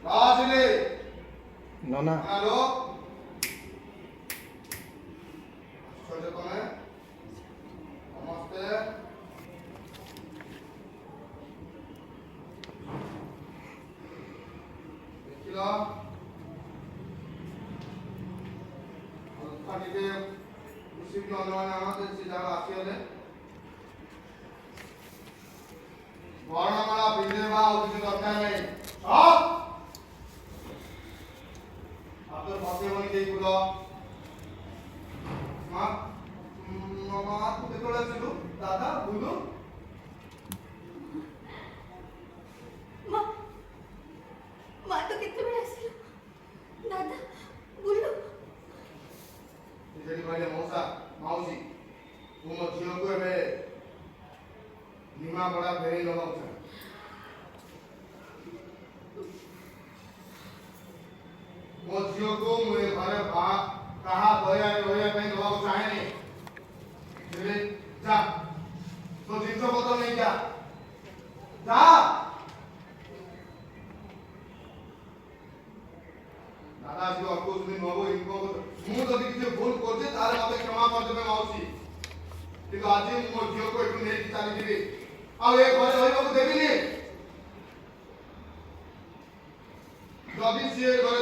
ଆସିଲେ ନନା ହ୍ୟାଲୋ ତମେ ସମସ୍ତେ ଦେଖିଲ ଟିକେ ଖୁସି ବି ଅନ୍ୟମାନେ ଆଣନ୍ତି ସେ ଯାହା ଆସିଗଲେ ବର୍ଣ୍ଣମାଳା ପିନ୍ଧେଇବା ଆଉ କିଛି ଦରକାର ନାହିଁ ବସେଇବନି କେହି ଫୁଲ ମା ତୁ କେତେବେଳେ ଆସିଲୁ ଦାଦା ବୁଲୁ ମା ତ କେତେବେଳେ ଆସିଲ ଦାଦା ବୁଲୁ ସେଠି କହିଲେ ମଉସା ମାଉସୀ ତୁ ମୋ ଝିଅକୁ ଏବେ ନିମାପଡ଼ା ଫେରେଇ ନେବାକୁ ଚାହେଁ ମୋ ଝିଅକୁ ମୁଁ ଏ ଘରେ କାହା ଦୟାରେ ରହିବା ପାଇଁ ଦେବାକୁ ଚାହେଁନି ଯା ତୋ ଜିନିଷ ପତ୍ର ନେଇ ଯା ଦାଦା ଆସିକି ଅଳ୍ପ ଦିନ ହବ ମୁଁ ଯଦି କିଛି ଭୁଲ କରୁଛି ତାହେଲେ ମତେ କ୍ଷମା କରିଦେବେ ମାଉସୀ କିନ୍ତୁ ଆଜି ମୁଁ ମୋ ଝିଅକୁ ଏଠୁ ନେଇକି ଚାଲିଯିବି ଆଉ ଏ ଘରେ ରହିବାକୁ ଦେବିନି ଯଦି ସିଏ ଘରେ